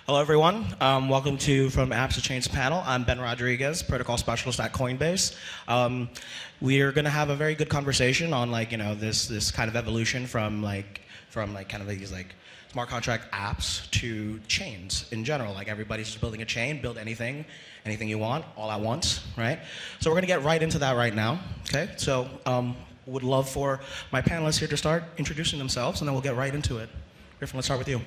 Hello, everyone. Welcome to From Apps to Chains panel. I'm Ben Rodriguez, protocol specialist at Coinbase. We are going to have a very good conversation on this kind of evolution from kind of these smart contract apps to chains in general. Like everybody's just building a chain, build anything you want, all at once, right? So we're going to get right into that right now. Okay. So would love for my panelists here to start introducing themselves, and then we'll get right into it. Griffin, let's start with you.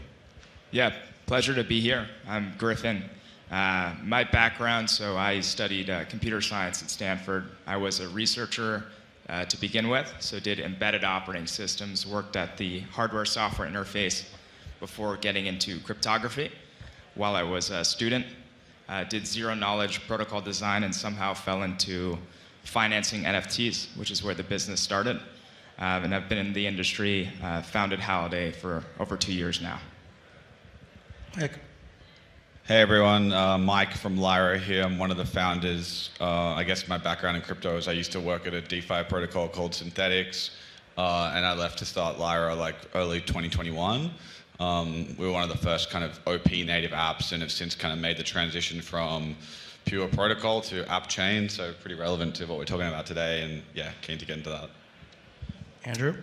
Yeah, pleasure to be here. I'm Griffin. My background, so I studied computer science at Stanford. I was a researcher to begin with, so did embedded operating systems, worked at the hardware-software interface before getting into cryptography. While I was a student, did zero-knowledge protocol design and somehow fell into financing NFTs, which is where the business started. And I've been in the industry, founded Halliday for over 2 years now. Mike. Hey everyone, Mike from Lyra here. I'm one of the founders. I guess my background in crypto is I used to work at a DeFi protocol called Synthetics, and I left to start Lyra early 2021. We were one of the first kind of OP native apps and have since kind of made the transition from pure protocol to app chain, so pretty relevant to what we're talking about today, and yeah, keen to get into that. Andrew.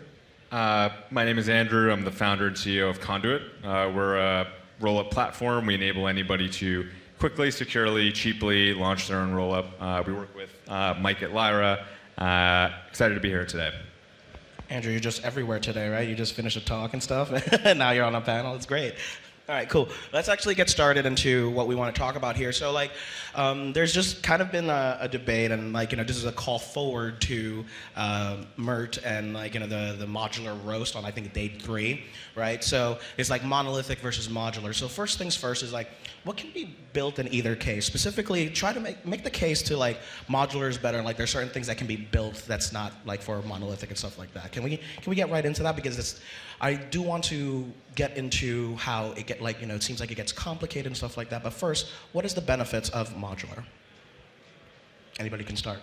My name is Andrew. I'm the founder and CEO of Conduit. We're a roll-up platform. We enable anybody to quickly, securely, cheaply launch their own roll-up. We work with Mike at Lyra. Excited to be here today. Andrew, you're just everywhere today, right? You just finished a talk and stuff, and now you're on a panel. It's great. All right, cool. Let's actually get started into what we want to talk about here. So, there's just kind of been a debate, and this is a call forward to Mert and the modular roast on I think day 3, right? So it's monolithic versus modular. So first things first is what can be built in either case? Specifically, try to make the case to modular is better. And there's certain things that can be built that's not for monolithic and stuff like that. Can we get right into that, because I do want to get into how it it seems like it gets complicated and stuff like that. But first, what is the benefits of modular? Anybody can start.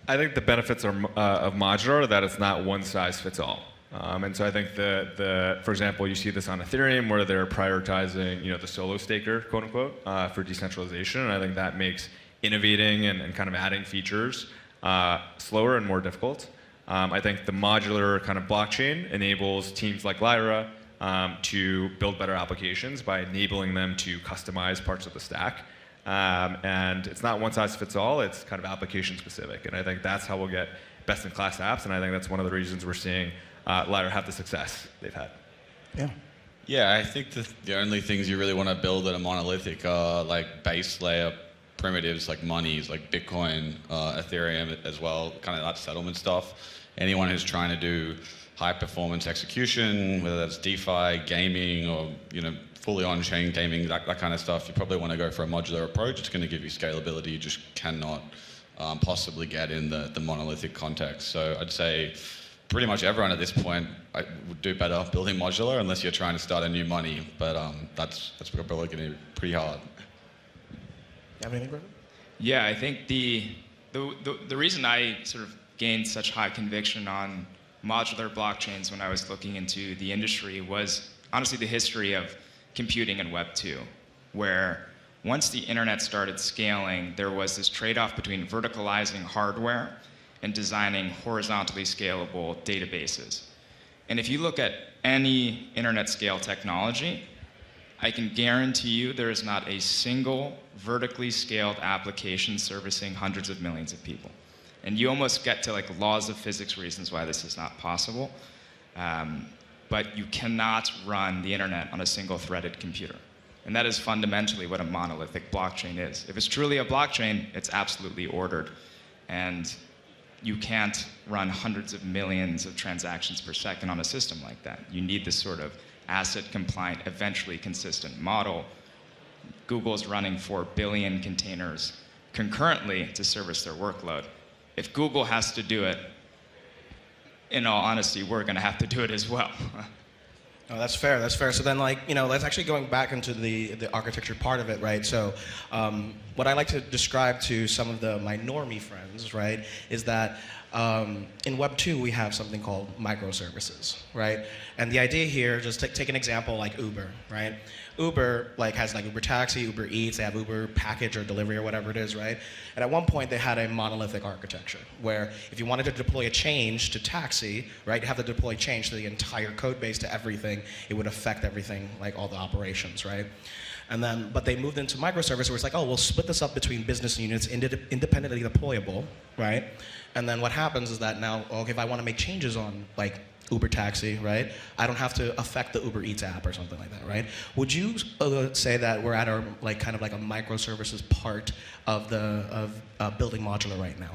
I think the benefits of modular are that it's not one size fits all. And so I think for example, you see this on Ethereum where they're prioritizing the solo staker, quote unquote, for decentralization. And I think that makes innovating and kind of adding features slower and more difficult. I think the modular kind of blockchain enables teams like Lyra to build better applications by enabling them to customize parts of the stack. And it's not one size fits all, it's kind of application specific. And I think that's how we'll get best in class apps, and I think that's one of the reasons we're seeing Lyra have the success they've had. Yeah. Yeah, I think the only things you really want to build that are monolithic are base layer primitives like monies, like Bitcoin, Ethereum as well, kind of that settlement stuff. Anyone who's trying to do high performance execution, whether that's DeFi, gaming, or fully on-chain gaming, that kind of stuff, you probably want to go for a modular approach. It's going to give you scalability you just cannot possibly get in the monolithic context. So I'd say pretty much everyone at this point would do better building modular unless you're trying to start a new money, but that's probably going to be pretty hard. You have anything, Griffin? Yeah, I think the reason I sort of gained such high conviction on modular blockchains when I was looking into the industry was honestly the history of computing in Web 2, where once the internet started scaling, there was this trade-off between verticalizing hardware and designing horizontally scalable databases. And if you look at any internet scale technology, I can guarantee you there is not a single vertically scaled application servicing hundreds of millions of people. And you almost get to laws of physics reasons why this is not possible. But you cannot run the internet on a single threaded computer. And that is fundamentally what a monolithic blockchain is. If it's truly a blockchain, it's absolutely ordered. And you can't run hundreds of millions of transactions per second on a system like that. You need this sort of asset compliant, eventually consistent model. Google's running 4 billion containers concurrently to service their workload. If Google has to do it, in all honesty, we're going to have to do it as well. Oh, that's fair. That's fair. So then, let's actually going back into the architecture part of it, right? So, what I like to describe to some of my normie friends, right, is that in Web 2, we have something called microservices, right? And the idea here, just take an example like Uber, right? Uber has like Uber Taxi, Uber Eats, they have Uber Package or Delivery or whatever it is, right? And at one point, they had a monolithic architecture where if you wanted to deploy a change to Taxi, right, you have to deploy change to the entire code base to everything. It would affect everything, like all the operations, right? And then, but they moved into microservice where it's like, oh, we'll split this up between business units, independently deployable, right? And then what happens is that now, okay, if I want to make changes on like Uber Taxi, right? I don't have to affect the Uber Eats app or something like that, right? Would you say that we're at our kind of like a microservices part of building modular right now?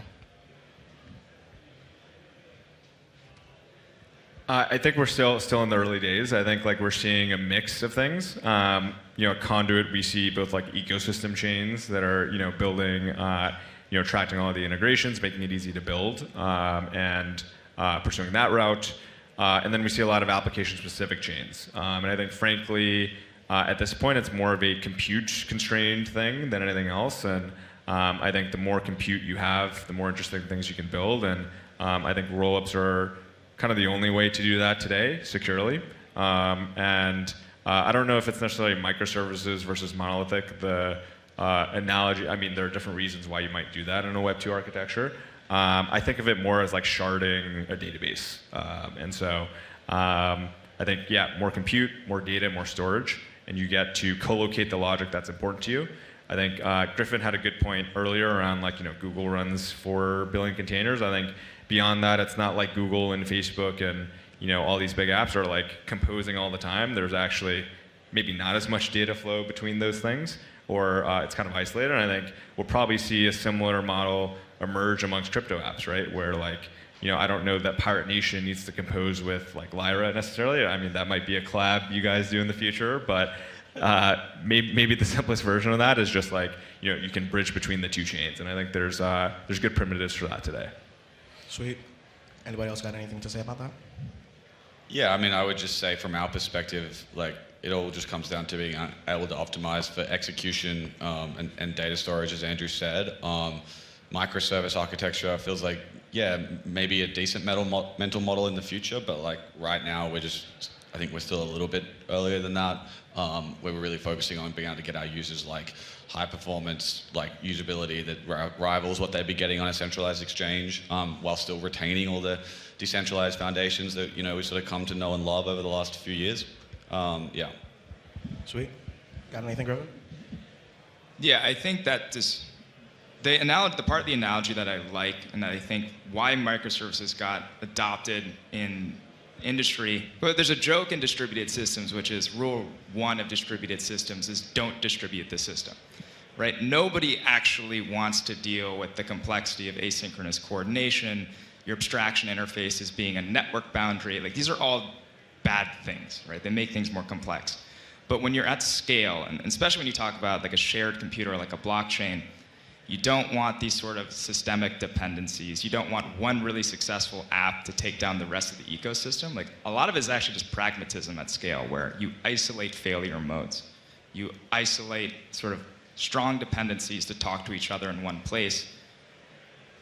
I think we're still in the early days. I think we're seeing a mix of things. At Conduit, we see both ecosystem chains that are building, tracking all of the integrations, making it easy to build, and pursuing that route. And then we see a lot of application-specific chains. And I think, frankly, at this point, it's more of a compute-constrained thing than anything else. And I think the more compute you have, the more interesting things you can build. And I think rollups are kind of the only way to do that today, securely. I don't know if it's necessarily microservices versus monolithic. The analogy, I mean, there are different reasons why you might do that in a Web 2 architecture. I think of it more as like sharding a database. And so I think, yeah, more compute, more data, more storage, and you get to co-locate the logic that's important to you. I think Griffin had a good point earlier around Google runs 4 billion containers. I think beyond that, it's not like Google and Facebook and all these big apps are composing all the time. There's actually maybe not as much data flow between those things, or it's kind of isolated. And I think we'll probably see a similar model emerge amongst crypto apps, right? Where I don't know that Pirate Nation needs to compose with Lyra necessarily. I mean, that might be a collab you guys do in the future, but maybe the simplest version of that is just you can bridge between the 2 chains. And I think there's good primitives for that today. Sweet. Anybody else got anything to say about that? Yeah, I mean, I would just say from our perspective, it all just comes down to being able to optimize for execution and data storage, as Andrew said. Microservice architecture feels like, yeah, maybe a decent mental model in the future, but right now I think we're still a little bit earlier than that. We're really focusing on being able to get our users high performance, usability that rivals what they'd be getting on a centralized exchange, while still retaining all the decentralized foundations that we sort of come to know and love over the last few years. Yeah. Sweet. Got anything, Griffin? Yeah, I think that the part of the analogy that I like, and that I think why microservices got adopted in industry, but there's a joke in distributed systems, which is rule 1 of distributed systems is don't distribute the system, right? Nobody actually wants to deal with the complexity of asynchronous coordination, your abstraction interfaces being a network boundary. These are all bad things, right? They make things more complex. But when you're at scale, and especially when you talk about a shared computer or a blockchain, you don't want these sort of systemic dependencies. You don't want one really successful app to take down the rest of the ecosystem. A lot of it is actually just pragmatism at scale, where you isolate failure modes. You isolate sort of strong dependencies to talk to each other in one place.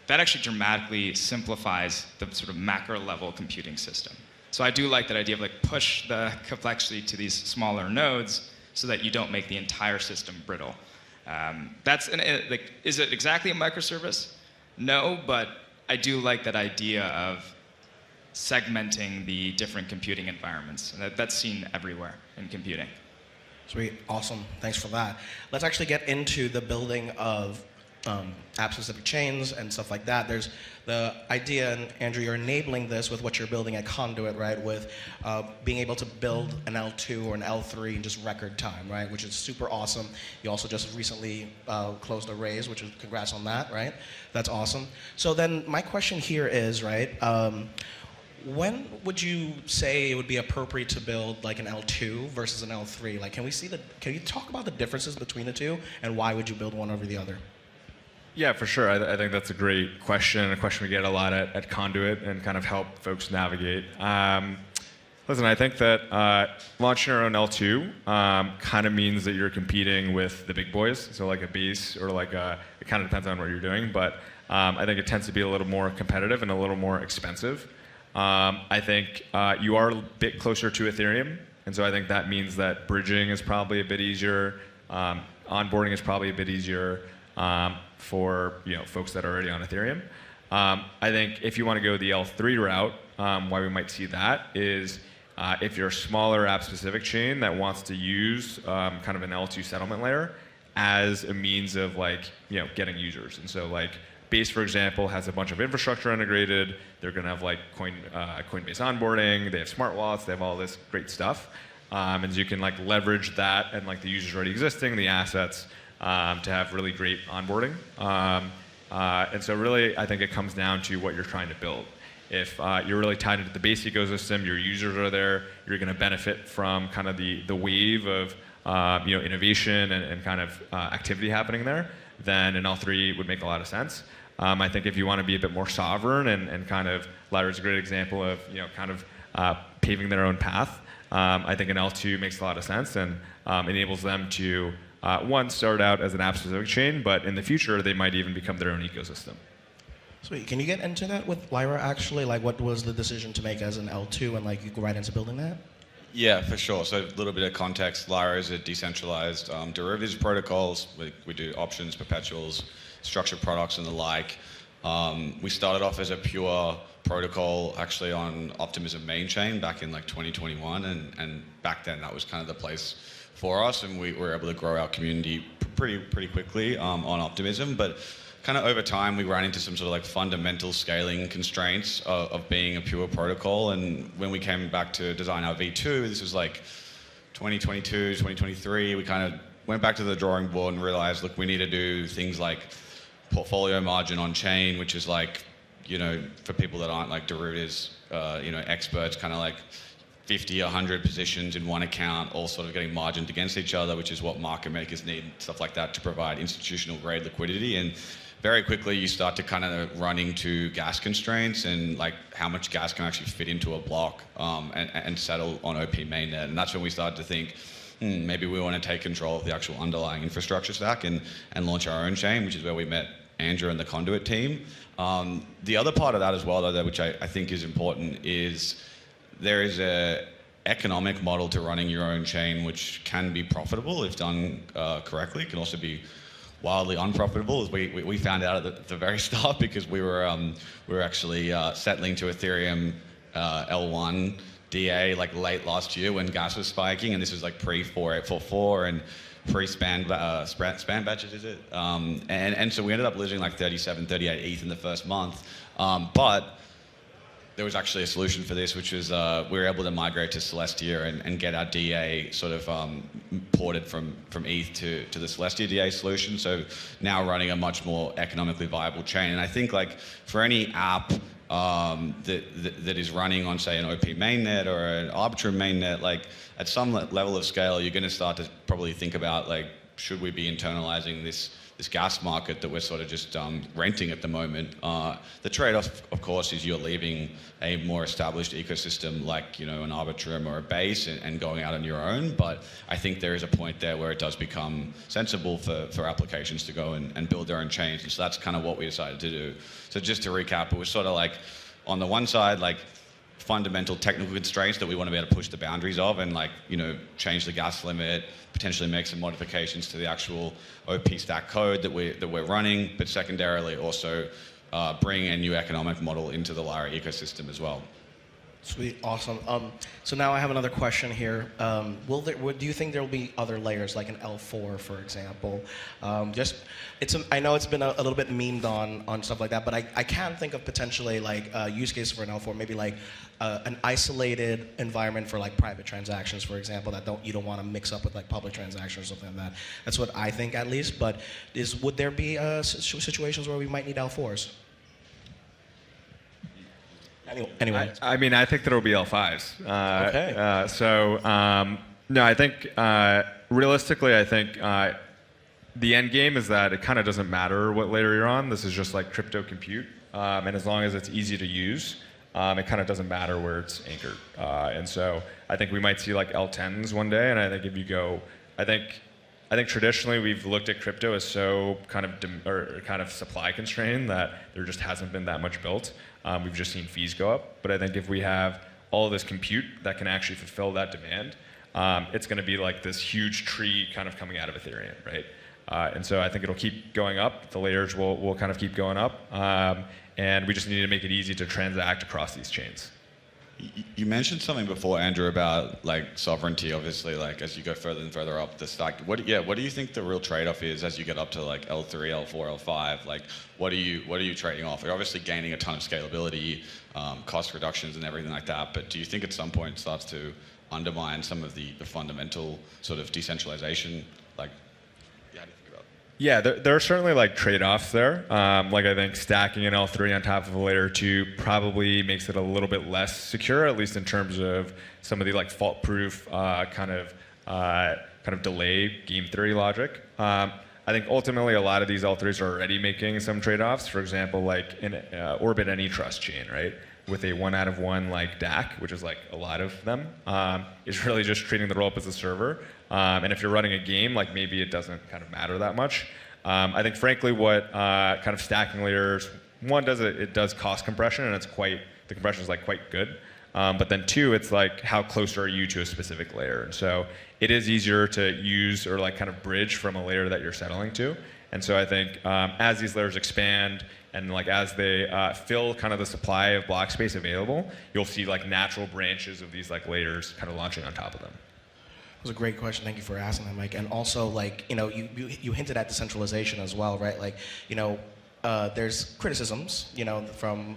That actually dramatically simplifies the sort of macro level computing system. So I do like that idea of push the complexity to these smaller nodes so that you don't make the entire system brittle. Is it exactly a microservice? No, but I do like that idea of segmenting the different computing environments. And that's seen everywhere in computing. Sweet, awesome, thanks for that. Let's actually get into the building of app-specific chains and stuff like that. There's the idea, and Andrew, you're enabling this with what you're building at Conduit, right? With being able to build an L2 or an L3 in just record time, right? Which is super awesome. You also just recently closed a raise, which is congrats on that, right? That's awesome. So then my question here is, right? When would you say it would be appropriate to build an L2 versus an L3? Can you talk about the differences between the two, and why would you build one over the other? Yeah, for sure. I think that's a great question, a question we get a lot at Conduit and kind of help folks navigate. Listen, I think that launching your own L2 kind of means that you're competing with the big boys, so a base or it kind of depends on what you're doing, but I think it tends to be a little more competitive and a little more expensive. I think you are a bit closer to Ethereum, and so I think that means that bridging is probably a bit easier. Onboarding is probably a bit easier for folks that are already on Ethereum. I think if you want to go the L3 route, why we might see that is if you're a smaller app-specific chain that wants to use kind of an L2 settlement layer as a means of getting users. And so Base, for example, has a bunch of infrastructure integrated. They're going to have Coinbase onboarding. They have smart wallets. They have all this great stuff. And so you can leverage that and the users already existing, the assets, to have really great onboarding. And so really, I think it comes down to what you're trying to build. If you're really tied into the Base ecosystem, your users are there, you're going to benefit from kind of the wave of innovation and kind of activity happening there, then an L3 would make a lot of sense. I think if you want to be a bit more sovereign and kind of, Lyra's a great example of kind of paving their own path. I think an L2 makes a lot of sense and enables them to one, start out as an app-specific chain, but in the future they might even become their own ecosystem. Sweet. Can you get into that with Lyra actually? What was the decision to make as an L2 and you go right into building that? Yeah, for sure. So a little bit of context. Lyra is a decentralized derivatives protocols. We do options, perpetuals, structured products, and the like. We started off as a pure protocol actually on Optimism main chain back in 2021, and back then that was kind of the place for us, and we were able to grow our community pretty quickly on Optimism. But kind of over time, we ran into some sort of fundamental scaling constraints of being a pure protocol. And when we came back to design our V2, this was 2022, 2023, we kind of went back to the drawing board and realized, look, we need to do things like portfolio margin on chain, which is for people that aren't derivatives, experts, kind of 50, 100 positions in one account, all sort of getting margined against each other, which is what market makers need, stuff like that, to provide institutional grade liquidity. And very quickly you start to kind of run into gas constraints and how much gas can actually fit into a block and settle on OP mainnet. And that's when we started to think, maybe we want to take control of the actual underlying infrastructure stack and launch our own chain, which is where we met Andrew and the Conduit team. The other part of that as well, though, which I think is important, is there is a economic model to running your own chain which can be profitable if done correctly. It can also be wildly unprofitable, as we found out at the very start, because we were actually settling to Ethereum L1 DA late last year when gas was spiking, and this was pre-4844 and pre-span batches, is it? And so we ended up losing 37, 38 ETH in the first month, but there was actually a solution for this, which was we were able to migrate to Celestia and get our DA sort of ported from ETH to the Celestia DA solution. So now running a much more economically viable chain. And I think for any app that is running on, say, an OP mainnet or an Arbitrum mainnet, at some level of scale, you're going to start to probably think about should we be internalizing this gas market that we're sort of just renting at the moment. The trade-off, of course, is you're leaving a more established ecosystem an Arbitrum or a Base and going out on your own. But I think there is a point there where it does become sensible for applications to go and build their own chains. And so that's kind of what we decided to do. So just to recap, it was sort of on the one side, fundamental technical constraints that we want to be able to push the boundaries of and change the gas limit, potentially make some modifications to the actual OP stack code that we're running, but secondarily also bring a new economic model into the Lyra ecosystem as well. Sweet, awesome. So now I have another question here. Do you think there will be other layers, like an L4, for example? I know it's been a little bit memed on stuff like that, but I can think of potentially use cases for an L4, maybe an isolated environment for private transactions, for example, that you don't want to mix up with public transactions or something like that. That's what I think, at least. But would there be situations where we might need L4s? Anyway. I mean, I think there will be L5s. Okay. No, I think realistically, I think the end game is that it kind of doesn't matter what layer you're on. This is just crypto compute, and as long as it's easy to use, it kind of doesn't matter where it's anchored. And so I think we might see L10s one day, and I think if you go, I think I think traditionally we've looked at crypto as so kind of supply constrained that there just hasn't been that much built. We've just seen fees go up. But I think if we have all of this compute that can actually fulfill that demand, it's going to be like this huge tree kind of coming out of Ethereum, right? And so I think it'll keep going up. The layers will kind of keep going up. And we just need to make it easy to transact across these chains. You mentioned something before, Andrew, about like sovereignty. Obviously, like as you go further and further up the stack, what do you think the real trade-off is as you get up to like L3, L4, L5? Like, what are you trading off? You're obviously gaining a ton of scalability, cost reductions, and everything like that. But do you think at some point it starts to undermine some of the fundamental sort of decentralization? Like, yeah, how do you think about it? Yeah, there are certainly like trade-offs there. Like I think stacking an L3 on top of a layer 2 probably makes it a little bit less secure, at least in terms of some of the like fault-proof kind of delay game theory logic. I think ultimately a lot of these L3s are already making some trade-offs. For example, like in Orbit AnyTrust chain, right? With a 1 out of 1 like DAC, which is like a lot of them, is really just treating the rollup as a server. And if you're running a game, like maybe it doesn't kind of matter that much. I think frankly what kind of stacking layers, one does it does cost compression, and the compression is like quite good. But then two, it's like how close are you to a specific layer? And so it is easier to use or like kind of bridge from a layer that you're settling to. And so I think as these layers expand and like as they fill kind of the supply of block space available, you'll see like natural branches of these like layers kind of launching on top of them. That was a great question. Thank you for asking that, Mike. And also, like, you hinted at decentralization as well, right? Like, there's criticisms, from,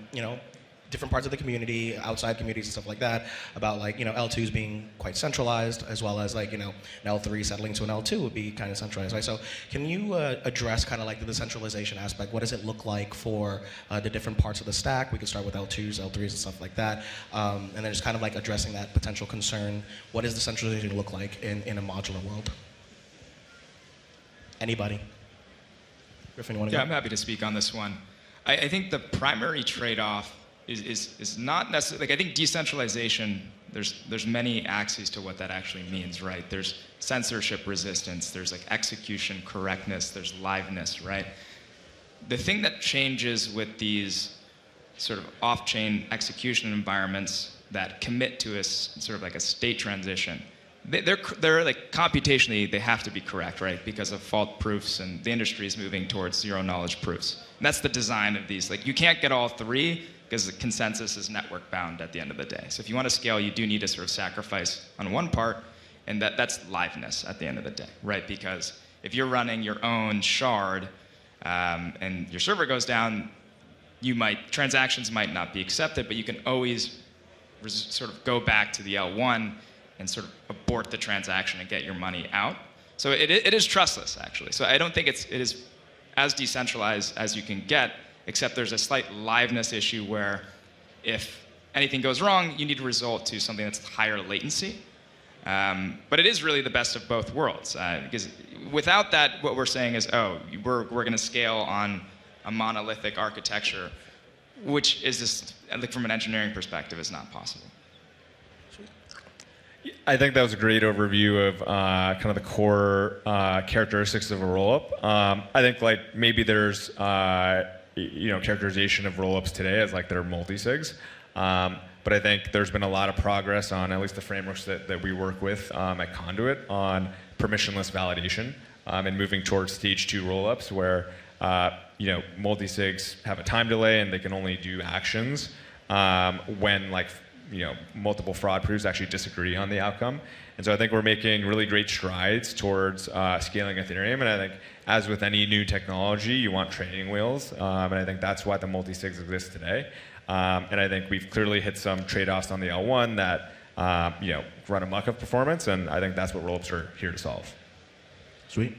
different parts of the community, outside communities and stuff like that, about like, L2s being quite centralized, as well as like, an L3 settling to an L2 would be kind of centralized, right? So can you address kind of like the decentralization aspect? What does it look like for the different parts of the stack? We could start with L2s, L3s, and stuff like that. And then just kind of like addressing that potential concern. What does decentralization look like in a modular world? Anybody? Griffin, you want to go? Yeah, I'm happy to speak on this one. I think the primary trade-off is not necessarily, like I think decentralization, there's many axes to what that actually means, right? There's censorship resistance, there's like execution correctness, there's liveness, right? The thing that changes with these sort of off-chain execution environments that commit to a sort of like a state transition, they're like computationally, they have to be correct, right? Because of fault proofs, and the industry is moving towards zero knowledge proofs. And that's the design of these. Like you can't get all three, because the consensus is network bound at the end of the day. So if you want to scale, you do need to sort of sacrifice on one part, and that's liveness at the end of the day, right? Because if you're running your own shard and your server goes down, transactions might not be accepted, but you can always sort of go back to the L1 and sort of abort the transaction and get your money out. So it is trustless, actually. So I don't think it is as decentralized as you can get, except there's a slight liveness issue where if anything goes wrong, you need to resort to something that's higher latency. But it is really the best of both worlds. Because without that, what we're saying is, we're going to scale on a monolithic architecture, which is just, like from an engineering perspective, is not possible. I think that was a great overview of kind of the core characteristics of a rollup. I think like maybe there's characterization of rollups today as like they're multi-sigs. But I think there's been a lot of progress on at least the frameworks that we work with at Conduit on permissionless validation and moving towards stage 2 rollups where multi-sigs have a time delay and they can only do actions when like multiple fraud proofs actually disagree on the outcome. And so I think we're making really great strides towards scaling Ethereum. And I think as with any new technology, you want training wheels. And I think that's why the multi-sigs exist today. And I think we've clearly hit some trade-offs on the L1 that run amok of performance. And I think that's what rollups are here to solve. Sweet.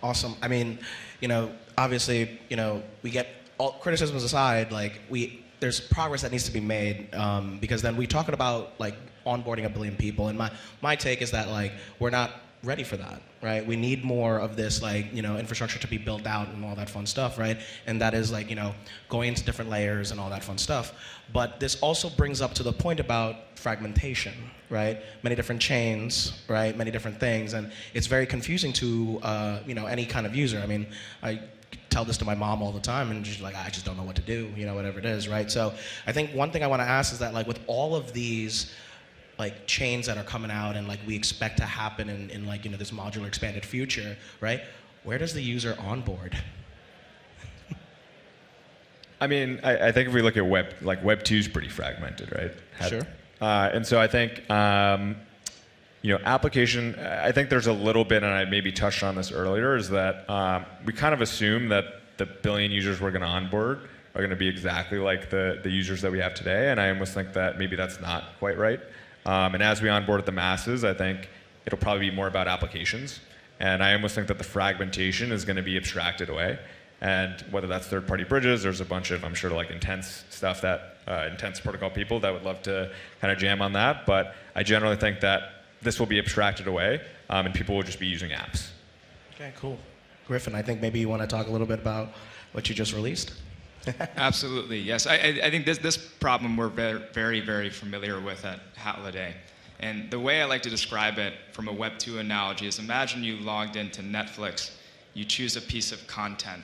Awesome. I mean, obviously, we get all criticisms aside, like there's progress that needs to be made because then we're talking about like onboarding 1 billion people, and my take is that like we're not ready for that, right? We need more of this, like, infrastructure to be built out and all that fun stuff, right? And that is like, going into different layers and all that fun stuff. But this also brings up to the point about fragmentation, right? Many different chains, right? Many different things, and it's very confusing to, any kind of user. I mean, I tell this to my mom all the time, and she's like, I just don't know what to do, whatever it is, right? So I think one thing I want to ask is that, like, with all of these like chains that are coming out and like we expect to happen in like this modular expanded future, right? Where does the user onboard? I mean, I think if we look at Web 2 is pretty fragmented, right? Sure. And so I think application. I think there's a little bit, and I maybe touched on this earlier, is that we kind of assume that the billion users we're going to onboard are going to be exactly like the users that we have today, and I almost think that maybe that's not quite right. And as we onboard the masses, I think it'll probably be more about applications. And I almost think that the fragmentation is going to be abstracted away. And whether that's third-party bridges, there's a bunch of, I'm sure, like intense stuff that, intense protocol people that would love to kind of jam on that. But I generally think that this will be abstracted away, and people will just be using apps. Okay, cool. Griffin, I think maybe you want to talk a little bit about what you just released? Absolutely, yes. I think this problem we're very, very familiar with at Halliday. And the way I like to describe it from a Web 2 analogy is, imagine you logged into Netflix, you choose a piece of content,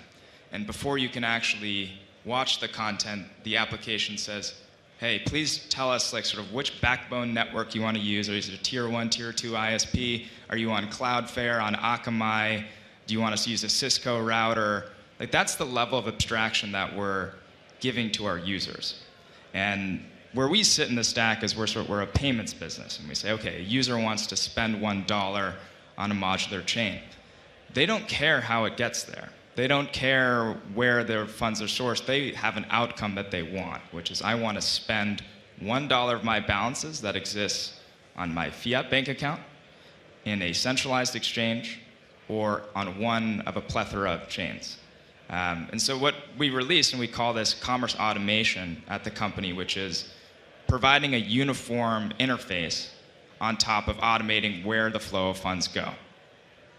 and before you can actually watch the content, the application says, hey, please tell us like sort of which backbone network you want to use. Is it a tier 1, tier 2 ISP? Are you on Cloudflare, on Akamai? Do you want us to use a Cisco router? Like, that's the level of abstraction that we're giving to our users. And where we sit in the stack is we're a payments business. And we say, okay, a user wants to spend $1 on a modular chain. They don't care how it gets there. They don't care where their funds are sourced. They have an outcome that they want, which is, I want to spend $1 of my balances that exists on my fiat bank account, in a centralized exchange, or on one of a plethora of chains. And so what we released, and we call this commerce automation at the company, which is providing a uniform interface on top of automating where the flow of funds go.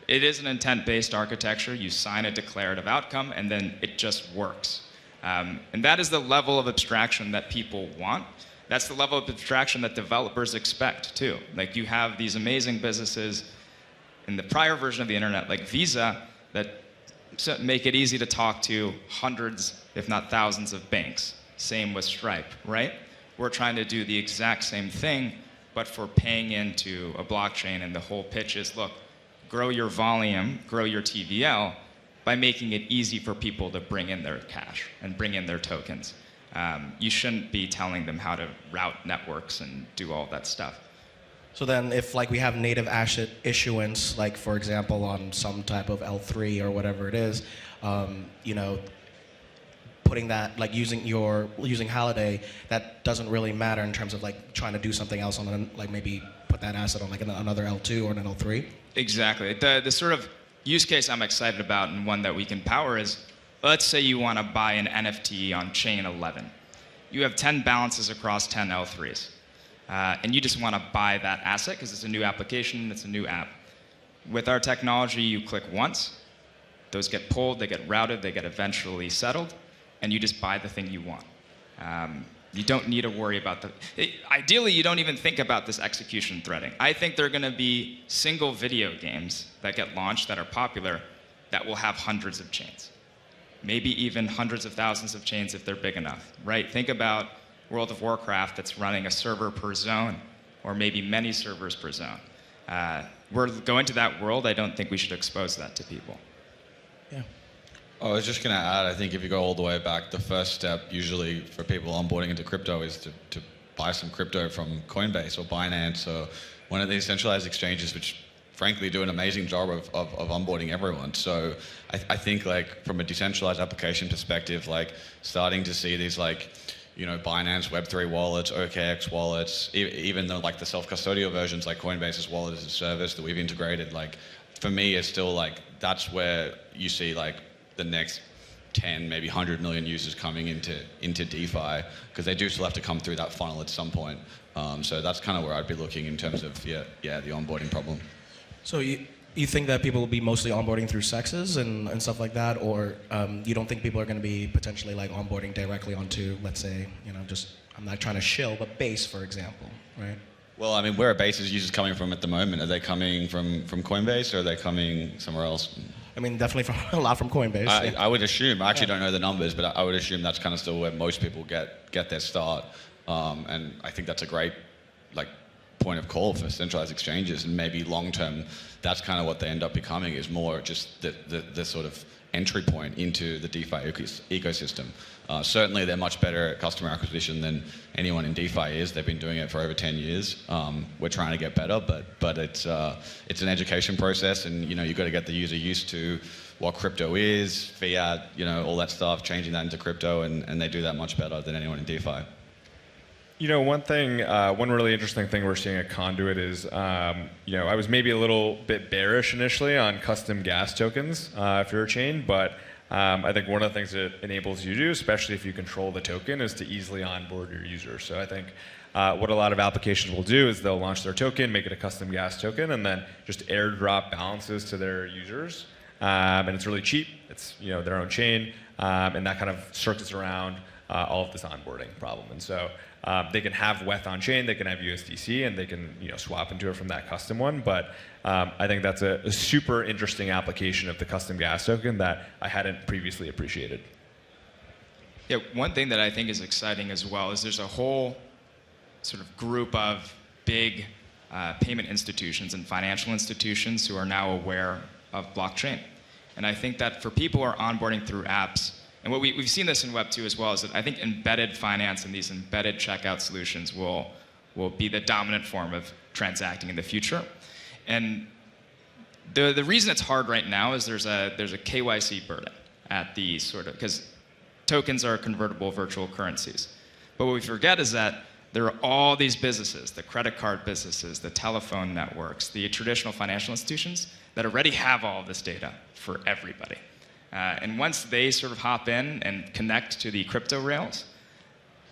It is an intent-based architecture. You sign a declarative outcome, and then it just works. And that is the level of abstraction that people want. That's the level of abstraction that developers expect, too. Like, you have these amazing businesses in the prior version of the internet, like Visa, that make it easy to talk to hundreds, if not thousands, of banks. Same with Stripe, right? We're trying to do the exact same thing, but for paying into a blockchain, and the whole pitch is, look, grow your volume, grow your TVL by making it easy for people to bring in their cash and bring in their tokens. You shouldn't be telling them how to route networks and do all that stuff. So then if like we have native asset issuance, like for example on some type of L3 or whatever it is, putting that, like using Halliday, that doesn't really matter in terms of like trying to do something else on like maybe put that asset on like another L2 or an L3? Exactly. The sort of use case I'm excited about, and one that we can power, is, let's say you want to buy an NFT on chain 11. You have 10 balances across 10 L3s. And you just want to buy that asset because it's a new application, it's a new app. With our technology, you click once, those get pulled, they get routed, they get eventually settled, and you just buy the thing you want. You don't need to worry about ideally, you don't even think about this execution threading. I think there are going to be single video games that get launched that are popular that will have hundreds of chains. Maybe even hundreds of thousands of chains if they're big enough, right? Think about World of Warcraft that's running a server per zone, or maybe many servers per zone. We're going to that world. I don't think we should expose that to people. Yeah. I was just going to add, I think if you go all the way back, the first step usually for people onboarding into crypto is to buy some crypto from Coinbase or Binance or one of these centralized exchanges, which frankly do an amazing job of onboarding everyone. So I think like from a decentralized application perspective, like starting to see these like, Binance Web3 wallets, OKX wallets, even the like the self-custodial versions like Coinbase's wallet as a service that we've integrated, like for me it's still like that's where you see like the next 10, maybe 100 million users coming into DeFi, because they do still have to come through that funnel at some point. So that's kind of where I'd be looking in terms of the onboarding problem. So you think that people will be mostly onboarding through sexes and stuff like that, or you don't think people are going to be potentially like onboarding directly onto, let's say, just, I'm not trying to shill, but Base, for example, right? Well, I mean, where are Base's users coming from at the moment? Are they coming from Coinbase, or are they coming somewhere else? I mean, definitely from a lot from Coinbase. I would assume. I actually don't know the numbers, but I would assume that's kind of still where most people get their start. And I think that's a great point of call for centralized exchanges. And maybe long term, that's kind of what they end up becoming, is more just the sort of entry point into the DeFi ecosystem. Certainly, they're much better at customer acquisition than anyone in DeFi is. They've been doing it for over 10 years. We're trying to get better, but it's an education process, and you've got to get the user used to what crypto is, fiat, all that stuff, changing that into crypto, and they do that much better than anyone in DeFi. One really interesting thing we're seeing at Conduit is, I was maybe a little bit bearish initially on custom gas tokens if you're a chain, but I think one of the things it enables you to do, especially if you control the token, is to easily onboard your users. So I think what a lot of applications will do is they'll launch their token, make it a custom gas token, and then just airdrop balances to their users. And it's really cheap. It's their own chain, and that kind of circuits around all of this onboarding problem. And so they can have WETH on chain, they can have USDC, and they can swap into it from that custom one. But I think that's a super interesting application of the custom gas token that I hadn't previously appreciated. Yeah, one thing that I think is exciting as well is there's a whole sort of group of big payment institutions and financial institutions who are now aware of blockchain. And I think that for people who are onboarding through apps, and what we've seen this in Web 2 as well, is that I think embedded finance and these embedded checkout solutions will be the dominant form of transacting in the future. And the reason it's hard right now is there's a KYC burden at the because tokens are convertible virtual currencies. But what we forget is that there are all these businesses, the credit card businesses, the telephone networks, the traditional financial institutions that already have all of this data for everybody. And once they sort of hop in and connect to the crypto rails,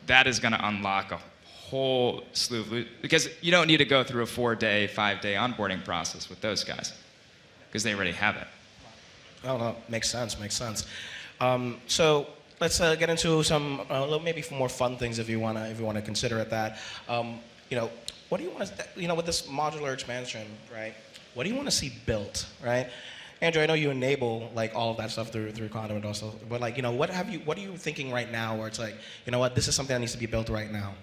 that is going to unlock a whole slew of, because you don't need to go through a 4-day, 5-day onboarding process with those guys, because they already have it. Oh, no, makes sense. So let's get into some maybe more fun things if you want to consider at that. What do you want to, with this modular expansion, right? What do you want to see built, right? Andrew, I know you enable all of that stuff through Conduit also, but what are you thinking right now where it's this is something that needs to be built right now?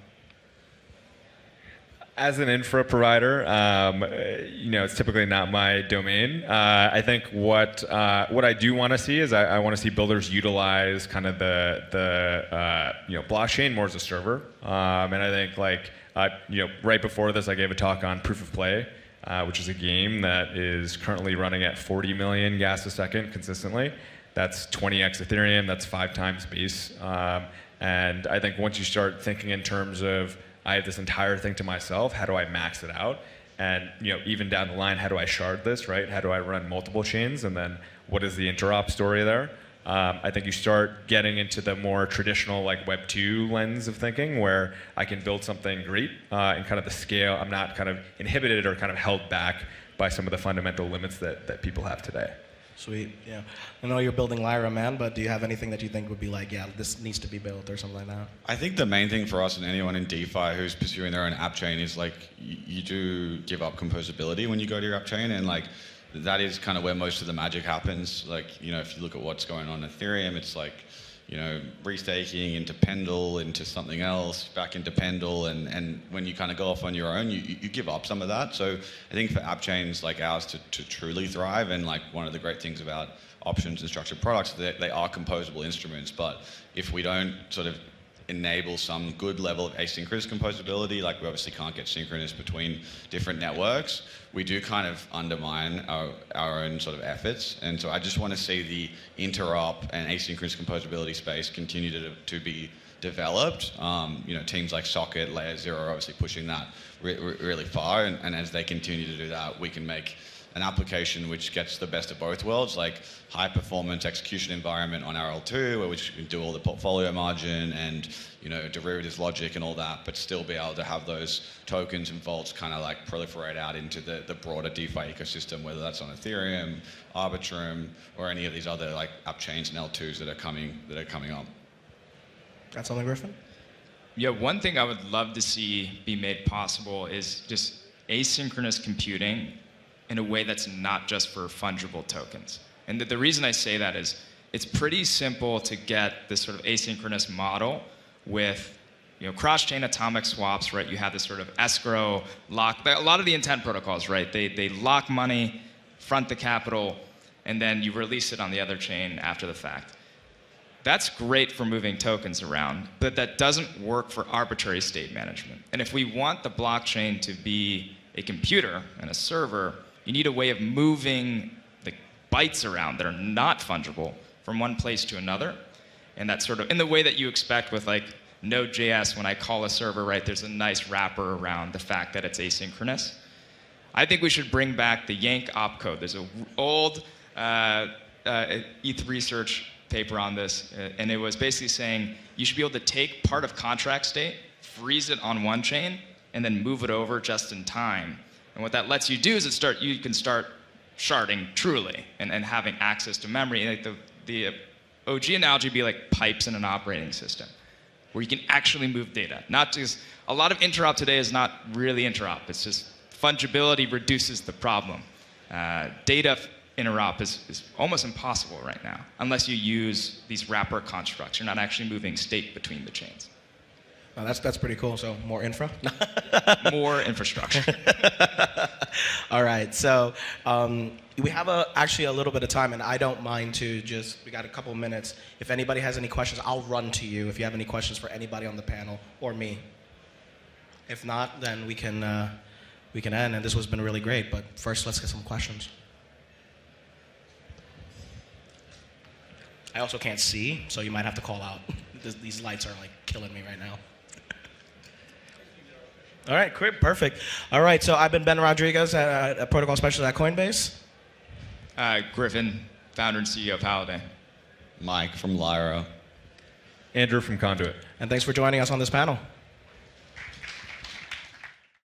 As an infra provider, it's typically not my domain. I think what I do want to see is I want to see builders utilize kind of the blockchain more as a server. And I think right before this, I gave a talk on proof of play, which is a game that is currently running at 40 million gas a second consistently. That's 20x Ethereum. That's 5 times Base. And I think once you start thinking in terms of I have this entire thing to myself, how do I max it out? And even down the line, how do I shard this, right? How do I run multiple chains? And then what is the interop story there? I think you start getting into the more traditional Web 2 lens of thinking, where I can build something great and kind of the scale. I'm not kind of inhibited or kind of held back by some of the fundamental limits that people have today. Sweet, yeah. I know you're building Lyra, man, but do you have anything that you think would be this needs to be built or something like that? I think the main thing for us and anyone in DeFi who's pursuing their own app chain is you do give up composability when you go to your app chain, and that is kind of where most of the magic happens. If you look at what's going on in Ethereum, it's restaking into Pendle, into something else, back into Pendle, and when you kind of go off on your own, you give up some of that. So I think for app chains like ours to truly thrive, and one of the great things about options and structured products, they are composable instruments, but if we don't sort of enable some good level of asynchronous composability, we obviously can't get synchronous between different networks, we do kind of undermine our own sort of efforts. And so I just want to see the interop and asynchronous composability space continue to be developed. Teams like Socket, Layer 0 are obviously pushing that really far, and as they continue to do that, we can make an application which gets the best of both worlds, like high performance execution environment on RL2, where we can do all the portfolio margin and derivatives logic and all that, but still be able to have those tokens and vaults kind of like proliferate out into the broader DeFi ecosystem, whether that's on Ethereum, Arbitrum, or any of these other like app chains and L2s that are coming up. Got something, Griffin? Yeah, one thing I would love to see be made possible is just asynchronous computing in a way that's not just for fungible tokens. And the reason I say that is it's pretty simple to get this sort of asynchronous model with cross-chain atomic swaps, right? You have this sort of escrow lock. A lot of the intent protocols, right? They lock money, front the capital, and then you release it on the other chain after the fact. That's great for moving tokens around, but that doesn't work for arbitrary state management. And if we want the blockchain to be a computer and a server, you need a way of moving the bytes around that are not fungible from one place to another. And that's sort of in the way that you expect with like Node.js, when I call a server, right, there's a nice wrapper around the fact that it's asynchronous. I think we should bring back the Yank opcode. There's an old ETH research paper on this, and it was basically saying you should be able to take part of contract state, freeze it on one chain, and then move it over just in time. And what that lets you do is you can start sharding truly and having access to memory. And like the OG analogy would be like pipes in an operating system, where you can actually move data. Not just a lot of interop today is not really interop. It's just fungibility reduces the problem. Data interop is almost impossible right now, unless you use these wrapper constructs. You're not actually moving state between the chains. Oh, that's pretty cool. So more infra? More infrastructure. All right. So we have actually a little bit of time, and I don't mind to we got a couple of minutes. If anybody has any questions, I'll run to you if you have any questions for anybody on the panel or me. If not, then we can end, and this has been really great. But first, let's get some questions. I also can't see, so you might have to call out. These lights are like killing me right now. All right, great, perfect. All right, so I've been Ben Rodriguez, a protocol specialist at Coinbase. Griffin, founder and CEO of Holiday. Mike from Lyra. Andrew from Conduit. And thanks for joining us on this panel.